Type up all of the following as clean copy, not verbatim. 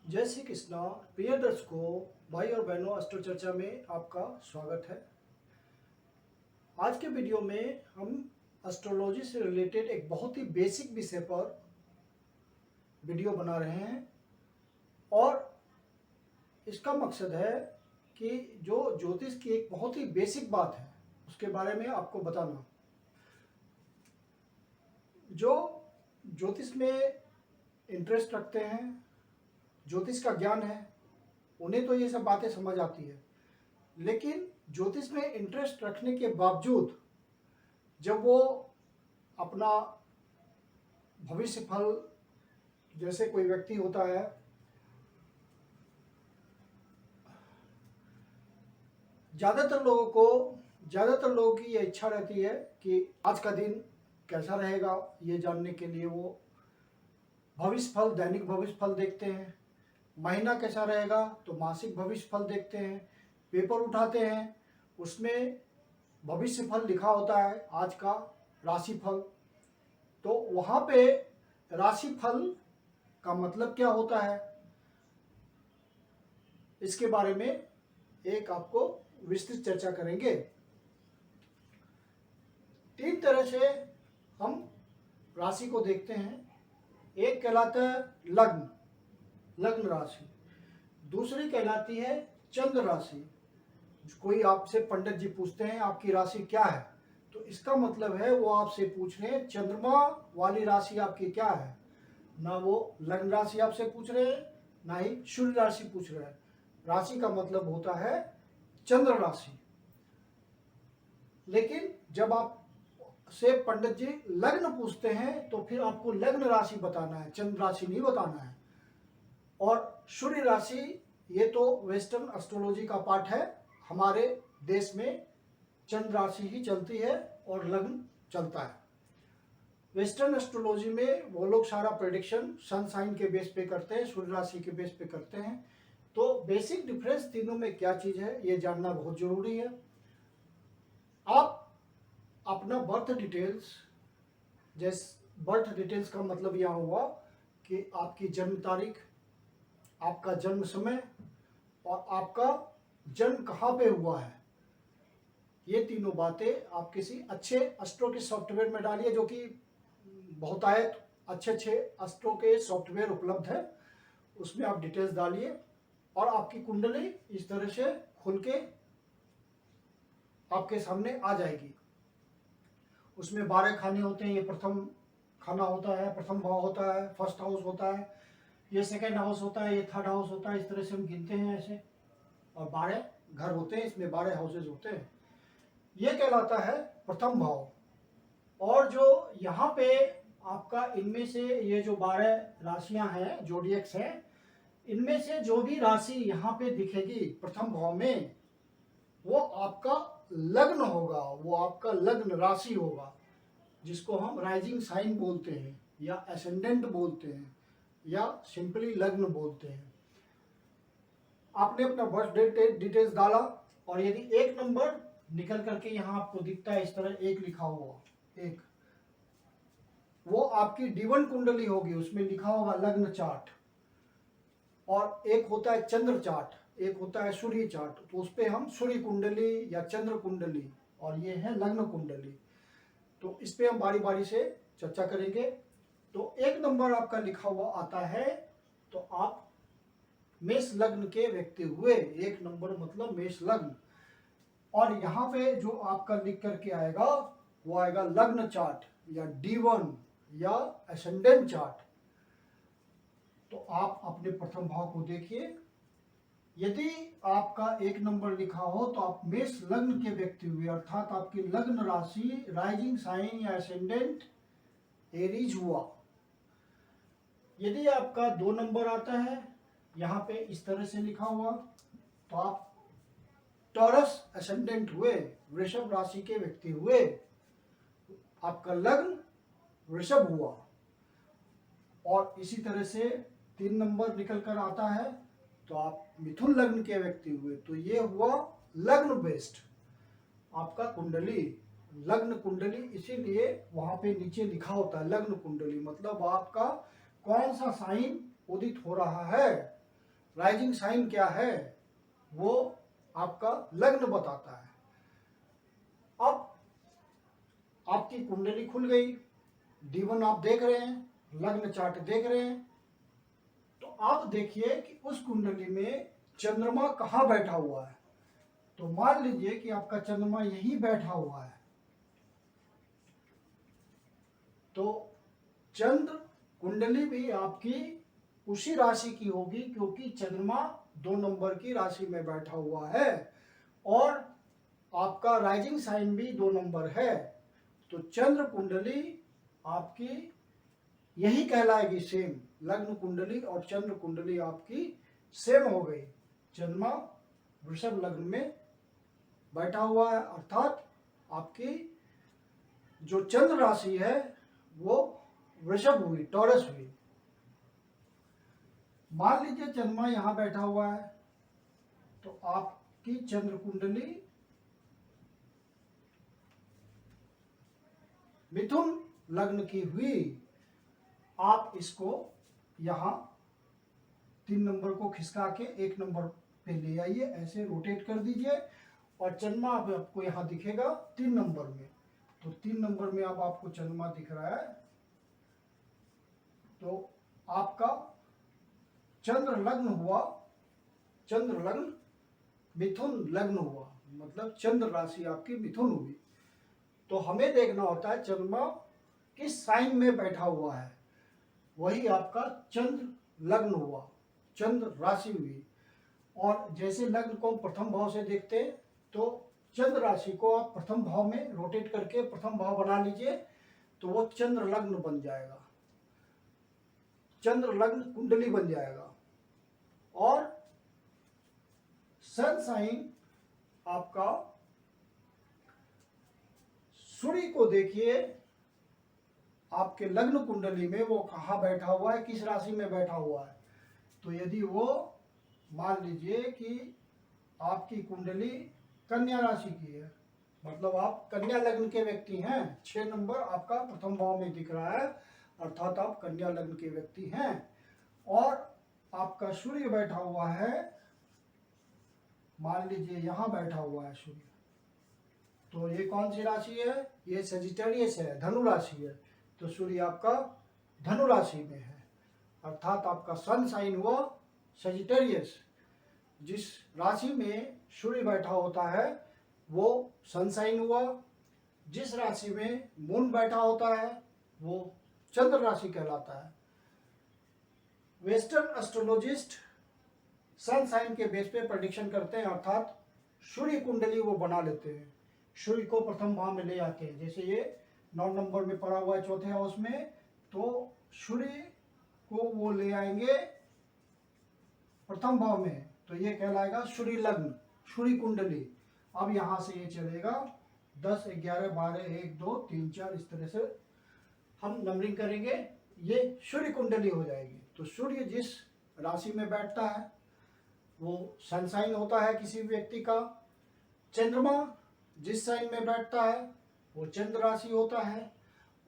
जय श्री कृष्णा। प्रिय दर्शकों, भाई और बहनों, अस्ट्रो चर्चा में आपका स्वागत है। आज के वीडियो में हम एस्ट्रोलॉजी से रिलेटेड एक बहुत ही बेसिक विषय पर वीडियो बना रहे हैं और इसका मकसद है कि जो ज्योतिष की एक बहुत ही बेसिक बात है उसके बारे में आपको बताना। जो ज्योतिष में इंटरेस्ट रखते हैं, ज्योतिष का ज्ञान है, उन्हें तो ये सब बातें समझ आती है, लेकिन ज्योतिष में इंटरेस्ट रखने के बावजूद जब वो अपना भविष्य फल, जैसे कोई व्यक्ति होता है, ज़्यादातर लोगों की ये इच्छा रहती है कि आज का दिन कैसा रहेगा, ये जानने के लिए वो भविष्य फल, दैनिक भविष्य फल देखते हैं। महीना कैसा रहेगा तो मासिक भविष्य फल देखते हैं। पेपर उठाते हैं, उसमें भविष्य फल लिखा होता है, आज का राशि फल। तो वहाँ पे राशि फल का मतलब क्या होता है, इसके बारे में एक आपको विस्तृत चर्चा करेंगे। 3 तरह से हम राशि को देखते हैं। एक कहलाता है लग्न राशि, दूसरी कहलाती है चंद्र राशि। कोई आपसे पंडित जी पूछते हैं आपकी राशि क्या है, तो इसका मतलब है वो आपसे पूछ रहे हैं चंद्रमा वाली राशि आपकी क्या है। ना वो लग्न राशि आपसे पूछ रहे हैं, ना ही सूर्य राशि पूछ रहे हैं। राशि का मतलब होता है चंद्र राशि। लेकिन जब आप से पंडित जी लग्न पूछते हैं तो फिर आपको लग्न राशि बताना है, चंद्र राशि नहीं बताना है। और सूर्य राशि ये तो वेस्टर्न एस्ट्रोलॉजी का पार्ट है। हमारे देश में चंद्र राशि ही चलती है और लग्न चलता है। वेस्टर्न एस्ट्रोलॉजी में वो लोग सारा प्रेडिक्शन सन साइन के बेस पे करते हैं, सूर्य राशि के बेस पे करते हैं। तो बेसिक डिफरेंस तीनों में क्या चीज़ है ये जानना बहुत जरूरी है। आप अपना बर्थ डिटेल्स का मतलब यह हुआ कि आपकी जन्म तारीख, आपका जन्म समय और आपका जन्म कहाँ पे हुआ है। ये तीनों बातें आप किसी अच्छे एस्ट्रो के सॉफ्टवेयर में डालिए, जो कि बहुतायत अच्छे एस्ट्रो के सॉफ्टवेयर उपलब्ध है। उसमें आप डिटेल्स डालिए और आपकी कुंडली इस तरह से खुल के आपके सामने आ जाएगी। उसमें 12 खाने होते हैं। ये प्रथम खाना होता है, प्रथम भाव होता है, फर्स्ट हाउस होता है, ये सेकेंड हाउस होता है, ये थर्ड हाउस होता है। इस तरह से हम गिनते हैं ऐसे। और 12 घर होते हैं, इसमें 12 हाउसेज होते हैं। ये कहलाता है प्रथम भाव। और जो यहाँ पे आपका इनमें से ये जो 12 राशियां हैं, जोडियक्स हैं, इनमें से जो भी राशि यहाँ पे दिखेगी प्रथम भाव में, वो आपका लग्न होगा, वो आपका लग्न राशि होगा, जिसको हम राइजिंग साइन बोलते हैं या एसेंडेंट बोलते हैं या सिंपली लग्न बोलते हैं। आपने अपना बर्थ डेट डिटेल्स डाला और यदि एक नंबर निकल करके यहाँ आपको दिखता है, इस तरह 1 लिखा हुआ, 1, वो आपकी D1 कुंडली होगी। उसमें लिखा होगा लग्न चार्ट। और एक होता है चंद्र चार्ट, एक होता है सूर्य चार्ट। तो उस पर हम सूर्य कुंडली या चंद्र कुंडली, और ये है लग्न कुंडली। तो इस पे हम बारी बारी से चर्चा करेंगे। तो 1 नंबर आपका लिखा हुआ आता है तो आप मेष लग्न के व्यक्ति हुए। 1 नंबर मतलब मेष लग्न। और यहाँ पे जो आपका लिख करके आएगा वो आएगा लग्न चार्ट या D1 या एसेंडेंट चार्ट। तो आप अपने प्रथम भाव को देखिए। यदि आपका 1 नंबर लिखा हो तो आप मेष लग्न के व्यक्ति हुए, अर्थात आपकी लग्न राशि राइजिंग साइन या एसेंडेंट एरीज हुआ। यदि आपका 2 नंबर आता है यहाँ पे इस तरह से लिखा हुआ, तो आप टॉरस एसेंडेंट हुए, वृषभ राशि के व्यक्ति हुए। आपका लग्न वृषभ हुआ। और इसी तरह से 3 नंबर निकल कर आता है तो आप मिथुन लग्न के व्यक्ति हुए। तो ये हुआ लग्न बेस्ड आपका कुंडली, लग्न कुंडली। इसीलिए वहां पे नीचे लिखा होता है लग्न कुंडली, मतलब आपका कौन सा साइन उदित हो रहा है। राइजिंग साइन क्या है, वो आपका लग्न बताता है। अब आपकी कुंडली खुल गई, D1 आप देख रहे हैं, लग्न चार्ट देख रहे हैं, तो आप देखिए कि उस कुंडली में चंद्रमा कहाँ बैठा हुआ है। तो मान लीजिए कि आपका चंद्रमा यहीं बैठा हुआ है, तो चंद्र कुंडली भी आपकी उसी राशि की होगी, क्योंकि चंद्रमा 2 नंबर की राशि में बैठा हुआ है और आपका राइजिंग साइन भी 2 नंबर है। तो चंद्र कुंडली आपकी यही कहलाएगी सेम, लग्न कुंडली और चंद्र कुंडली आपकी सेम हो गई। चंद्रमा वृषभ लग्न में बैठा हुआ है, अर्थात आपकी जो चंद्र राशि है वो वृषभ हुई, टॉरस हुई। मान लीजिए चंद्रमा यहां बैठा हुआ है, तो आपकी चंद्र कुंडली मिथुन लग्न की हुई। आप इसको यहां 3 नंबर को खिसका के 1 नंबर पे ले आइए, ऐसे रोटेट कर दीजिए और चंद्रमा आपको यहां दिखेगा 3 नंबर में। तो 3 नंबर में अब आपको चंद्रमा दिख रहा है, तो आपका चंद्र लग्न हुआ, चंद्र लग्न मिथुन लग्न हुआ, मतलब चंद्र राशि आपकी मिथुन हुई। तो हमें देखना होता है चंद्रमा किस साइन में बैठा हुआ है, वही आपका चंद्र लग्न हुआ, चंद्र राशि हुई। और जैसे लग्न को प्रथम भाव से देखते हैं, तो चंद्र राशि को आप प्रथम भाव में रोटेट करके प्रथम भाव बना लीजिए, तो वो चंद्र लग्न बन जाएगा, चंद्र लग्न कुंडली बन जाएगा। और सन साइन आपका सूर्य को देखिए, आपके लग्न कुंडली में वो कहाँ बैठा हुआ है, किस राशि में बैठा हुआ है। तो यदि वो मान लीजिए कि आपकी कुंडली कन्या राशि की है, मतलब आप कन्या लग्न के व्यक्ति हैं, 6 नंबर आपका प्रथम भाव में दिख रहा है, अर्थात आप कन्या लग्न के व्यक्ति हैं। और आपका सूर्य बैठा हुआ है, मान लीजिए यहां बैठा हुआ है सूर्य, तो ये कौन सी राशि है, ये सजिटेरियस है, धनु राशि है। तो सूर्य आपका धनु राशि में है, अर्थात आपका सन साइन हुआ सजिटेरियस। जिस राशि में सूर्य बैठा होता है वो सन साइन हुआ, जिस राशि में मून बैठा होता है वो चंद्र राशि कहलाता है। वेस्टर्न एस्ट्रोलॉजिस्ट सन साइन के बेस पे प्रेडिक्शन करते हैं, अर्थात सूर्य कुंडली वो बना लेते हैं, सूर्य को प्रथम भाव में ले आते हैं। जैसे ये 9 नंबर में पड़ा हुआ है चौथे हाउस में, तो सूर्य को वो ले आएंगे प्रथम भाव में, तो ये कहलाएगा सूर्य लग्न, सूर्य कुंडली। अब यहां से ये चलेगा 10, 11, 12, 1, 2, 3, 4, इस तरह से हम नंबरिंग करेंगे, ये सूर्य कुंडली हो जाएगी। तो सूर्य जिस राशि में बैठता है वो सन साइन होता है किसी व्यक्ति का, चंद्रमा जिस साइन में बैठता है वो चंद्र राशि होता है,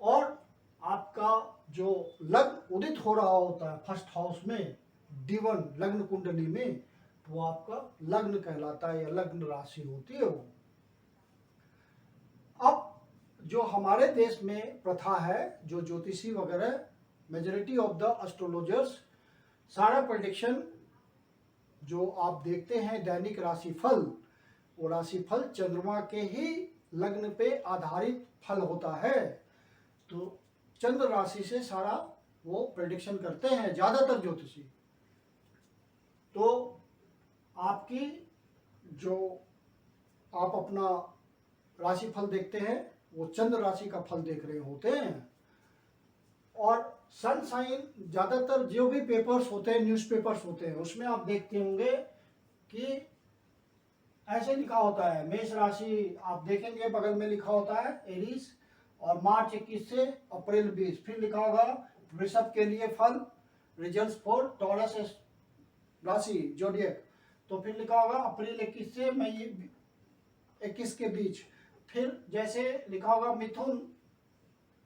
और आपका जो लग्न उदित हो रहा होता है फर्स्ट हाउस में D1 लग्न कुंडली में, वो आपका लग्न कहलाता है या लग्न राशि होती है वो। अब जो हमारे देश में प्रथा है, जो ज्योतिषी वगैरह मेजॉरिटी ऑफ द एस्ट्रोलॉजर्स सारा प्रेडिक्शन जो आप देखते हैं दैनिक राशिफल, वो राशिफल चंद्रमा के ही लग्न पे आधारित फल होता है। तो चंद्र राशि से सारा वो प्रेडिक्शन करते हैं ज्यादातर ज्योतिषी। तो आपकी जो आप अपना राशिफल देखते हैं वो चंद्र राशि का फल देख रहे होते हैं। और सन साइन ज्यादातर जो भी पेपर्स होते हैं, न्यूज़पेपर्स होते हैं, उसमें आप देखते होंगे कि ऐसे लिखा होता है मेष राशि, आप देखेंगे बगल में लिखा होता है एरीज, और मार्च 21 से अप्रैल 20, फिर लिखा होगा वृषभ के लिए फल, रिजल्ट्स फॉर टॉरस राशि जोडियक, तो फिर लिखा होगा अप्रैल 21 से मई 21 के बीच। फिर जैसे लिखा होगा मिथुन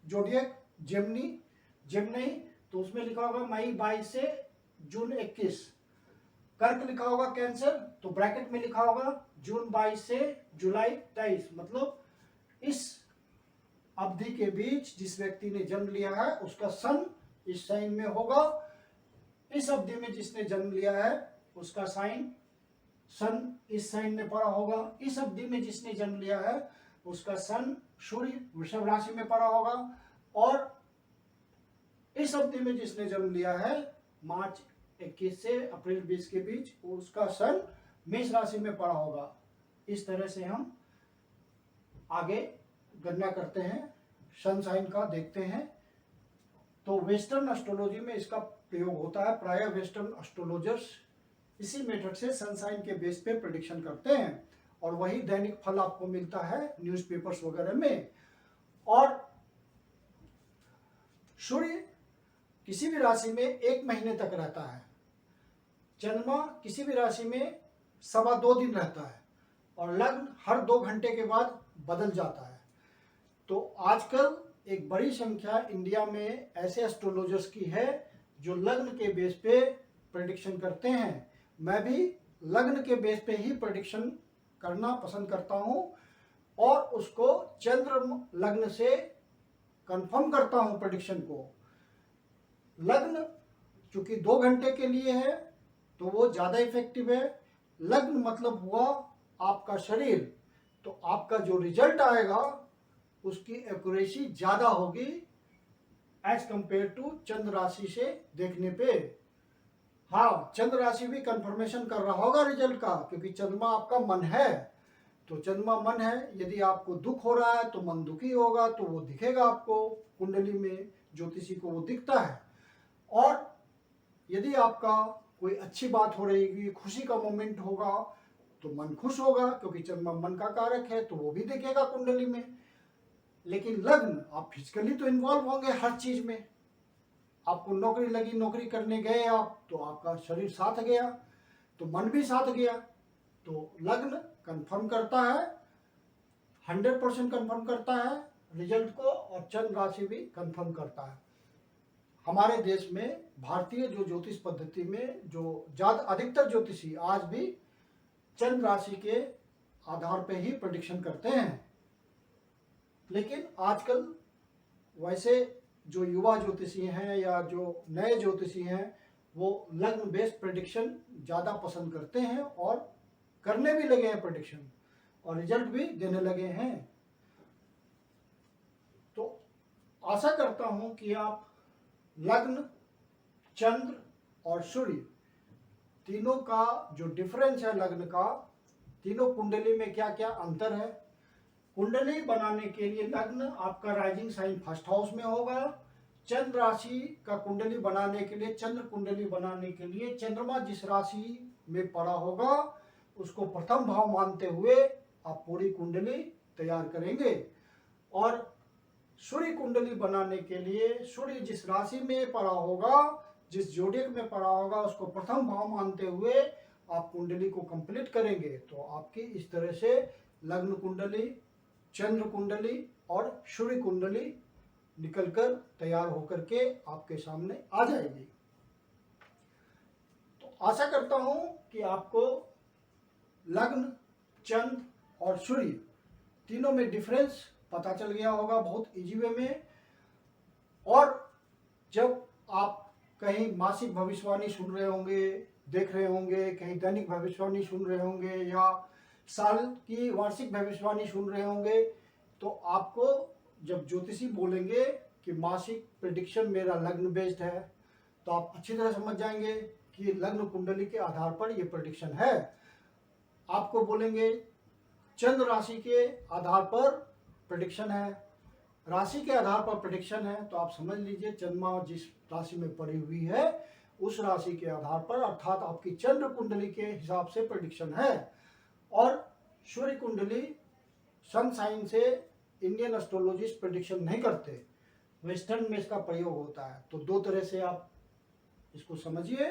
जोडियक जेमिनी, तो उसमें लिखा होगा मई 22 से जून 21। कर्क लिखा होगा कैंसर, तो ब्रैकेट में लिखा होगा जून 22 से जुलाई 23, मतलब इस अवधि के बीच जिस व्यक्ति ने जन्म लिया है उसका सन इस साइन में होगा। इस अवधि में जिसने जन्म लिया है उसका साइन सन इस साइन में पड़ा होगा। इस अवधि में जिसने जन्म लिया है उसका सन सूर्य वृषभ राशि में पड़ा होगा। और इस अवधि में जिसने जन्म लिया है मार्च 21 से अप्रैल 20 के बीच, उसका सन मेष राशि में पड़ा होगा। इस तरह से हम आगे गणना करते हैं, सन साइन का देखते हैं। तो वेस्टर्न एस्ट्रोलॉजी में इसका प्रयोग होता है। प्राय वेस्टर्न एस्ट्रोलॉजर्स इसी मेथड से सन साइन के बेस पे प्रेडिक्शन करते हैं और वही दैनिक फल आपको मिलता है न्यूज़पेपर्स वगैरह में। और सूर्य किसी भी राशि में 1 महीने तक रहता है, चंद्रमा किसी भी राशि में 2.25 दिन रहता है और लग्न हर 2 घंटे के बाद बदल जाता है। तो आजकल एक बड़ी संख्या इंडिया में ऐसे एस्ट्रोलॉजर्स की है जो लग्न के बेस पे प्रेडिक्शन करते हैं। मैं भी लग्न के बेस पे ही प्रेडिक्शन करना पसंद करता हूं और उसको चंद्र लग्न से कंफर्म करता हूं प्रेडिक्शन को। लग्न चूंकि 2 घंटे के लिए है तो वो ज़्यादा इफेक्टिव है। लग्न मतलब हुआ आपका शरीर, तो आपका जो रिजल्ट आएगा उसकी एक्यूरेसी ज़्यादा होगी एज कंपेयर टू चंद्र राशि से देखने पे। हाँ, चंद्र राशि भी कंफर्मेशन कर रहा होगा रिजल्ट का, क्योंकि चंद्रमा आपका मन है। तो चंद्रमा मन है, यदि आपको दुख हो रहा है तो मन दुखी होगा, तो वो दिखेगा आपको कुंडली में, ज्योतिषी को वो दिखता है। और यदि आपका कोई अच्छी बात हो रही, खुशी का मोमेंट होगा तो मन खुश होगा, क्योंकि चंद्रमा मन का कारक है, तो वो भी दिखेगा कुंडली में। लेकिन लग्न, आप फिजिकली तो इन्वॉल्व होंगे हर चीज में। आपको नौकरी लगी, नौकरी करने गए आप, तो आपका शरीर साथ गया तो मन भी साथ गया। तो लग्न कंफर्म करता है, 100% कंफर्म करता है रिजल्ट को, और चंद्र राशि भी कंफर्म करता है। हमारे देश में भारतीय जो ज्योतिष पद्धति में जो ज्यादा अधिकतर ज्योतिषी आज भी चंद्र राशि के आधार पे ही प्रेडिक्शन करते हैं। लेकिन आजकल वैसे जो युवा ज्योतिषी हैं या जो नए ज्योतिषी हैं वो लग्न बेस्ड प्रेडिक्शन ज़्यादा पसंद करते हैं और करने भी लगे हैं प्रेडिक्शन, और रिजल्ट भी देने लगे हैं। तो आशा करता हूं कि आप लग्न, चंद्र और सूर्य तीनों का जो डिफरेंस है, लग्न का तीनों कुंडली में क्या क्या अंतर है। कुंडली बनाने के लिए लग्न आपका राइजिंग साइन फर्स्ट हाउस में होगा। चंद्र राशि का कुंडली बनाने के लिए, चंद्र कुंडली बनाने के लिए चंद्रमा जिस राशि में पड़ा होगा उसको प्रथम भाव मानते हुए आप पूरी कुंडली तैयार करेंगे। और सूर्य कुंडली बनाने के लिए सूर्य जिस राशि में पड़ा होगा, जिस जोडियक में पड़ा होगा, उसको प्रथम भाव मानते हुए आप कुंडली को कंप्लीट करेंगे। तो आपकी इस तरह से लग्न कुंडली, चंद्र कुंडली और सूर्य कुंडली निकलकर तैयार होकर के आपके सामने आ जाएगी। तो आशा करता हूं कि आपको लग्न, चंद्र और सूर्य तीनों में डिफरेंस पता चल गया होगा बहुत इजी वे में। और जब आप कहीं मासिक भविष्यवाणी सुन रहे होंगे, देख रहे होंगे, कहीं दैनिक भविष्यवाणी सुन रहे होंगे या साल की वार्षिक भविष्यवाणी सुन रहे होंगे, तो आपको जब ज्योतिषी बोलेंगे कि मासिक प्रेडिक्शन मेरा लग्न बेस्ड है, तो आप अच्छी तरह समझ जाएंगे कि लग्न कुंडली के आधार पर ये प्रेडिक्शन है। आपको बोलेंगे चंद्र राशि के आधार पर प्रेडिक्शन है, राशि के आधार पर प्रेडिक्शन है, तो आप समझ लीजिए चंद्रमा जिस राशि में पड़ी हुई है उस राशि के आधार पर, अर्थात आपकी चंद्र कुंडली के हिसाब से प्रेडिक्शन है। और सूर्य कुंडली सन साइन से इंडियन एस्ट्रोलॉजिस्ट प्रेडिक्शन नहीं करते, वेस्टर्न में इसका प्रयोग होता है। तो 2 तरह से आप इसको समझिए,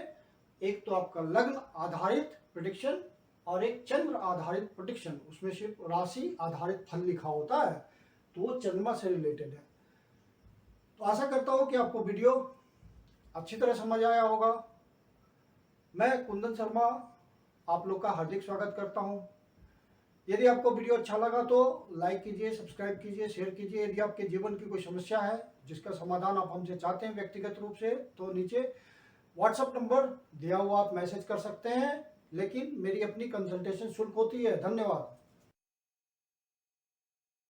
एक तो आपका लग्न आधारित प्रेडिक्शन और एक चंद्र आधारित प्रेडिक्शन, उसमें सिर्फ राशि आधारित फल लिखा होता है, तो वो चंद्रमा से रिलेटेड है। तो आशा करता हूँ कि आपको वीडियो अच्छी तरह समझ आया होगा। मैं कुंदन शर्मा आप लोग का हार्दिक स्वागत करता हूं। यदि आपको वीडियो अच्छा लगा तो लाइक कीजिए, सब्सक्राइब कीजिए, शेयर कीजिए। यदि आपके जीवन की कोई समस्या है जिसका समाधान आप हमसे चाहते हैं व्यक्तिगत रूप से, तो नीचे व्हाट्सएप नंबर दिया हुआ आप मैसेज कर सकते हैं, लेकिन मेरी अपनी कंसल्टेशन शुल्क होती है। धन्यवाद।